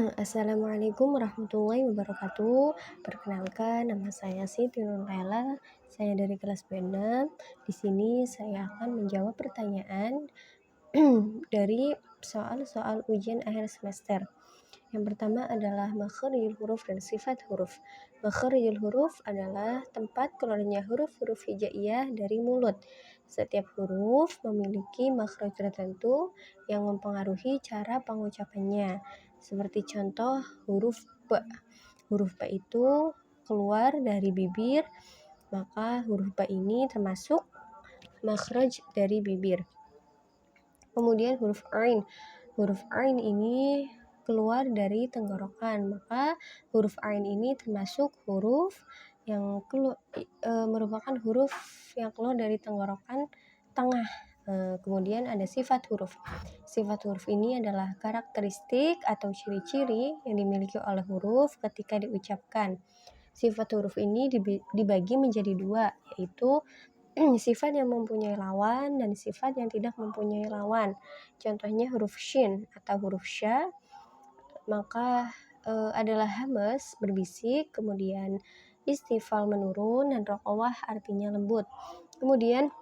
Assalamualaikum warahmatullahi wabarakatuh. Perkenalkan, nama saya Siti Nurlela. Saya dari kelas B6. Di sini saya akan menjawab pertanyaan dari soal-soal ujian akhir semester. Yang pertama adalah makharijul huruf dan sifat huruf. Makharijul huruf adalah tempat keluarnya huruf-huruf hijaiyah dari mulut. Setiap huruf memiliki makhraj tertentu yang mempengaruhi cara pengucapannya. Seperti contoh huruf B. Huruf B itu keluar dari bibir, maka huruf B ini termasuk makhraj dari bibir. Kemudian huruf Ain. Huruf Ain ini keluar dari tenggorokan, maka huruf Ain ini termasuk huruf yang merupakan huruf yang keluar dari tenggorokan tengah. Kemudian ada sifat huruf. Sifat huruf ini adalah karakteristik atau ciri-ciri yang dimiliki oleh huruf ketika diucapkan. Sifat huruf ini dibagi menjadi dua, yaitu sifat yang mempunyai lawan dan sifat yang tidak mempunyai lawan. Contohnya huruf shin atau huruf sya, maka adalah hamas, berbisik, kemudian istifal menurun, dan roqawah artinya lembut. Kemudian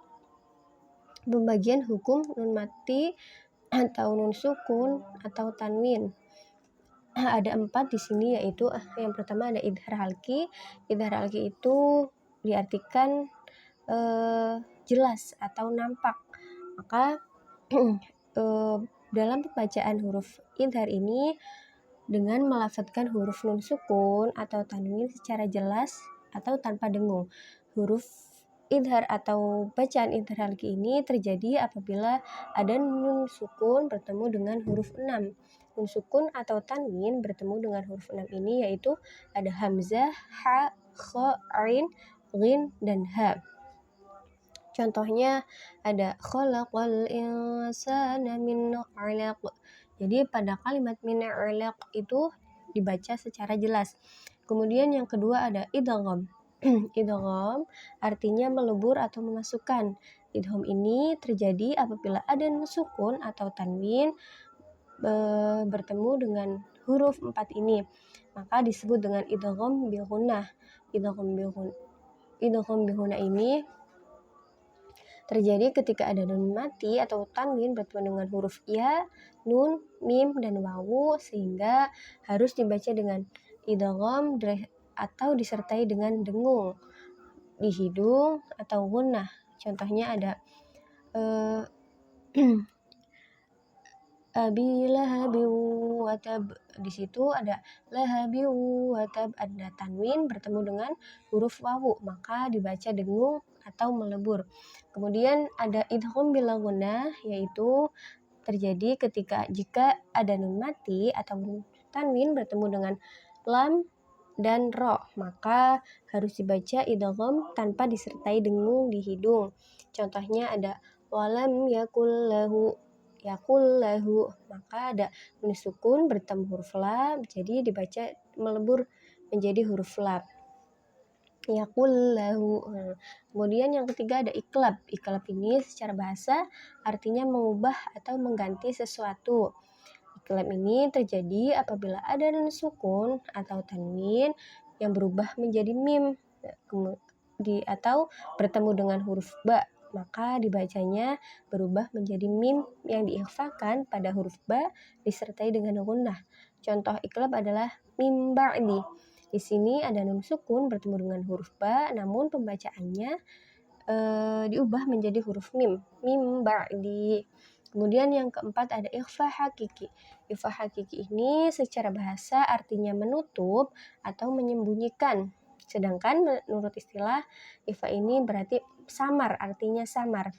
pembagian hukum nun mati atau nun sukun atau tanwin. Ada 4 di sini, yaitu yang pertama ada idhar halki. Idhar halki itu diartikan jelas atau nampak. Maka dalam pembacaan huruf idhar ini dengan melafadzkan huruf nun sukun atau tanwin secara jelas atau tanpa dengung. Huruf idhar atau bacaan idhar halki ini terjadi apabila ada nun sukun bertemu dengan huruf 6. Nun sukun atau tanwin bertemu dengan huruf 6 ini yaitu ada hamzah, ha, kha, ain, ghin, dan ha. Contohnya ada khalaqal insana min 'alaq. Jadi pada kalimat min 'alaq itu dibaca secara jelas. Kemudian yang kedua ada idgham. Idgham artinya melebur atau memasukkan. Idgham ini terjadi apabila ada nun sukun atau tanwin bertemu dengan huruf 4 ini. Maka disebut dengan idgham bi ghunnah. Idgham bi ghunnah ini terjadi ketika ada nun mati atau tanwin bertemu dengan huruf ya, nun, mim, dan wawu, sehingga harus dibaca dengan idgham atau disertai dengan dengung di hidung atau gunnah. Contohnya ada abi lahabi wa tab. Di situ ada lahabi wa tab, ada tanwin bertemu dengan huruf wawu, maka dibaca dengung atau melebur. Kemudian ada idgham bil ghunnah, yaitu terjadi jika ada nun mati atau tanwin bertemu dengan lam dan ro, maka harus dibaca idgham tanpa disertai dengung di hidung. Contohnya ada walam yakul lahu, maka ada nun sukun bertemu huruf lam, jadi dibaca melebur menjadi huruf lam. Yakul lahu. Kemudian yang ketiga ada iklab. Iklab ini secara bahasa artinya mengubah atau mengganti sesuatu. Iklab ini terjadi apabila ada nun sukun atau tanwin yang berubah menjadi mim atau bertemu dengan huruf ba, maka dibacanya berubah menjadi mim yang diikhfakan pada huruf ba disertai dengan gunnah. Contoh iklab adalah mim ba'di. Di sini ada nun sukun bertemu dengan huruf ba, namun pembacaannya diubah menjadi huruf mim ba'di. Kemudian yang keempat ada ikhfa hakiki. Ikhfa hakiki ini secara bahasa artinya menutup atau menyembunyikan. Sedangkan menurut istilah ikhfa ini berarti samar, artinya samar.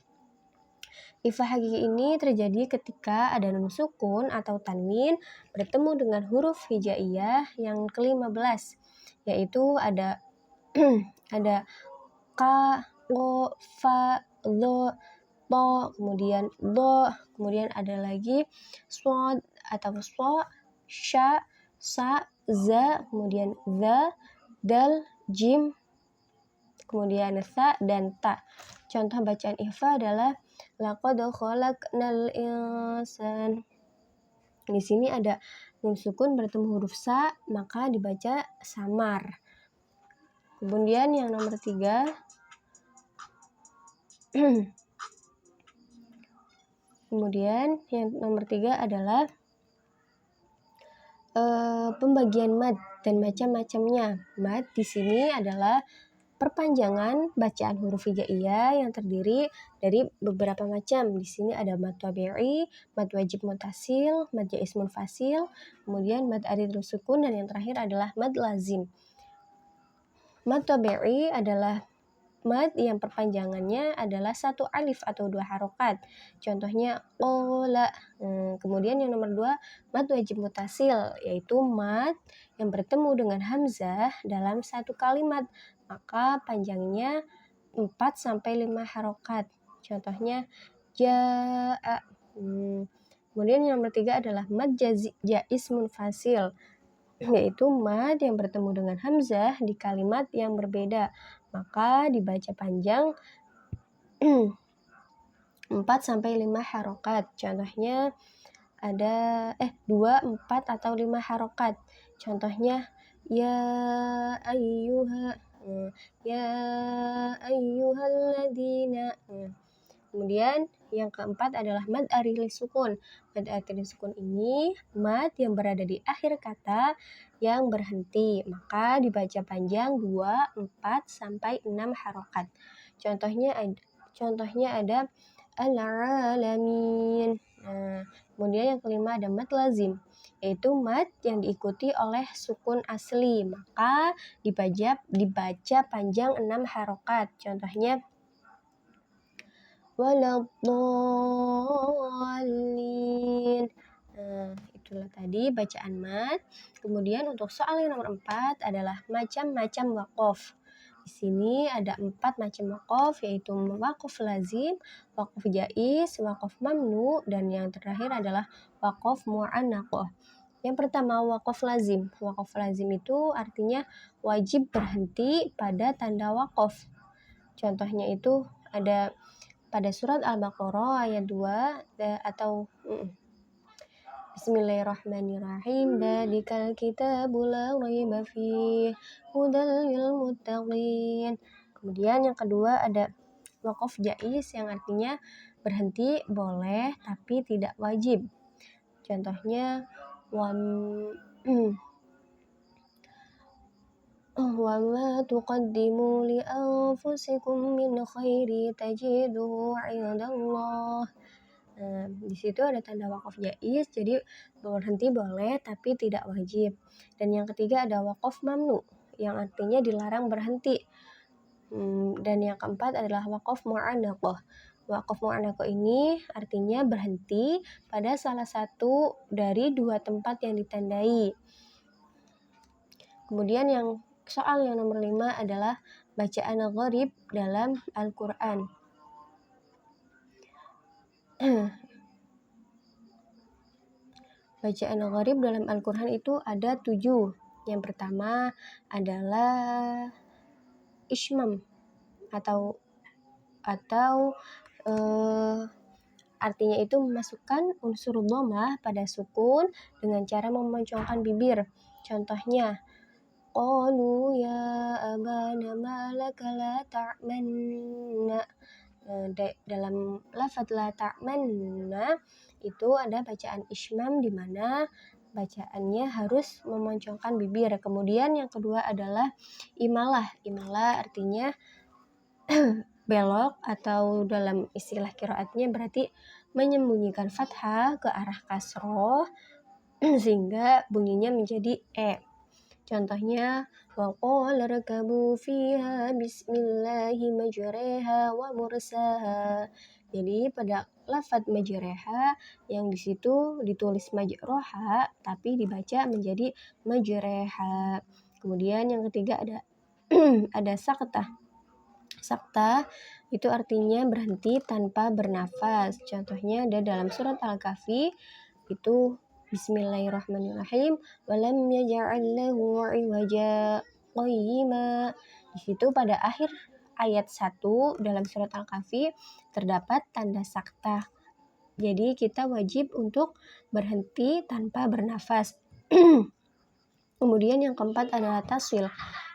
Ikhfa hakiki ini terjadi ketika ada nun sukun atau tanwin bertemu dengan huruf hijaiyah yang ke-15, yaitu ada ada ka, lo, fa, lo, to, kemudian do, kemudian ada lagi swad atau swa, sya, sa, za, kemudian za, dal, jim, kemudian sa, dan ta. Contoh bacaan ikhfa adalah laqad khalaqnal insan. Di sini ada nun sukun bertemu huruf sa, maka dibaca samar. Kemudian yang nomor 3 kemudian yang nomor 3 adalah pembagian mad dan macam-macamnya. Mad di sini adalah perpanjangan bacaan huruf hijaiyah yang terdiri dari beberapa macam. Di sini ada mad tabi'i, mad wajib mutasil, mad jaiz munfasil, kemudian mad arid sukun, dan yang terakhir adalah mad lazim. Mad tabi'i adalah mad yang perpanjangannya adalah 1 alif atau 2 harokat. Contohnya qola. Kemudian yang nomor 2 mad wajib mutasil, yaitu mad yang bertemu dengan hamzah dalam satu kalimat, maka panjangnya 4-5 harokat. Contohnya ja'a. Kemudian yang nomor 3 adalah mad jaiz munfasil, yaitu mad yang bertemu dengan hamzah di kalimat yang berbeda, maka dibaca panjang 4-5 harokat. Contohnya ada 2, 4 atau 5 harokat. Contohnya ya ayyuhalladzina. Kemudian yang keempat adalah mad arid sukun. Mad arid sukun ini mad yang berada di akhir kata yang berhenti, maka dibaca panjang 2, 4 sampai 6 harokat. Contohnya ada al-alamin. Kemudian yang kelima ada mad lazim, yaitu mad yang diikuti oleh sukun asli, maka dibaca panjang 6 harokat. Contohnya waladhdallin. Itulah tadi bacaan mad. Kemudian untuk soal yang nomor 4 adalah macam-macam waqaf. Di sini ada 4 macam waqaf, yaitu waqaf lazim, waqaf jaiz, waqaf mamnu, dan yang terakhir adalah waqaf mu'annaqah. Yang pertama waqaf lazim. Waqaf lazim itu artinya wajib berhenti pada tanda waqaf. Contohnya itu ada pada surat Al-Baqarah ayat 2 atau Bismillahirrahmanirrahim. Dzalikal kitabu la raiba fihi hudal lil muttaqin. Kemudian yang kedua ada waqaf jaiz yang artinya berhenti boleh tapi tidak wajib. Contohnya wa ma tuqaddimu li anfusikum min khairi tajiduhu 'indallah. Di situ ada tanda waqaf jaiz, jadi berhenti boleh tapi tidak wajib. Dan yang ketiga ada waqaf mamnu yang artinya dilarang berhenti. Dan yang keempat adalah waqaf mu'annaqah. Waqaf mu'annaqah ini artinya berhenti pada salah satu dari 2 tempat yang ditandai. Kemudian soal yang nomor 5 adalah bacaan gharib dalam Al-Quran. Bacaan gharib dalam Al-Quran itu ada 7. Yang pertama adalah ismam atau artinya itu memasukkan unsur dhammah pada sukun dengan cara memoncongkan bibir. Contohnya qalu ya abana malaka la ta'manna. Dalam lafaz la ta'manna itu ada bacaan ismam di mana bacaannya harus memoncongkan bibir. Kemudian yang kedua adalah imalah. Imalah artinya belok atau dalam istilah qiraatnya berarti menyembunyikan fathah ke arah kasroh sehingga bunyinya menjadi e. Contohnya wa qala rakabu fiha bismillahi majraha wa mursaha. Jadi pada lafaz majraha yang di situ ditulis majroha tapi dibaca menjadi majraha. Kemudian yang ketiga ada ada saktah. Saktah itu artinya berhenti tanpa bernafas. Contohnya ada dalam surat Al-Kahfi itu Bismillahirrahmanirrahim walam yaj'al lahu 'iwaja qayyima. Di situ pada akhir ayat 1 dalam surat Al-Kahfi terdapat tanda saktah. Jadi kita wajib untuk berhenti tanpa bernafas. Kemudian yang keempat adalah tasil.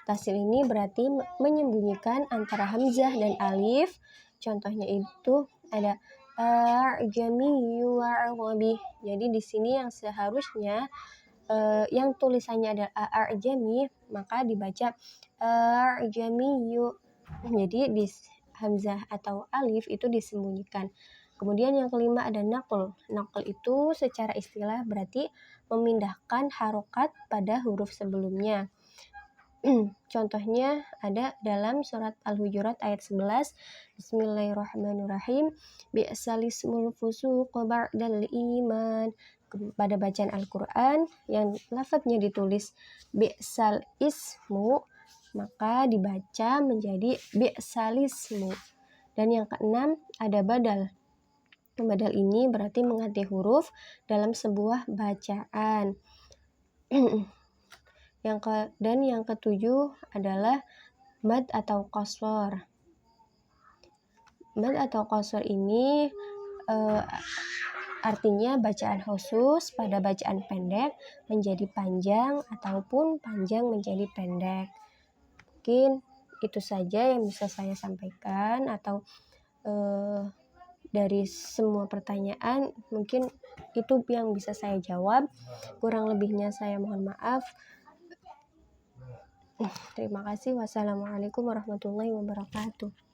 Tasil ini berarti menyembunyikan antara hamzah dan alif. Contohnya itu ada a'jamiyyu wa'arabi. Jadi di sini yang seharusnya yang tulisannya ada a'jami, maka dibaca a'jamiyyu. Jadi di hamzah atau alif itu disembunyikan. Kemudian yang kelima ada naql. Naql itu secara istilah berarti memindahkan harokat pada huruf sebelumnya. Contohnya ada dalam surat Al-Hujurat ayat 11. Bismillahirrahmanirrahim. Bi'salismul fusuq ba'dal iman. Pada bacaan Al-Quran yang lafadznya ditulis bi'sal ismu, maka dibaca menjadi bi'salismu. Dan yang keenam ada badal. Badal ini berarti mengganti huruf dalam sebuah bacaan. Dan yang ketujuh adalah mad atau qasar. Mad atau qasar ini artinya bacaan khusus pada bacaan pendek menjadi panjang ataupun panjang menjadi pendek. Mungkin itu saja yang bisa saya sampaikan, atau dari semua pertanyaan mungkin itu yang bisa saya jawab. Kurang lebihnya saya mohon maaf. Terima kasih. Wassalamualaikum warahmatullahi wabarakatuh.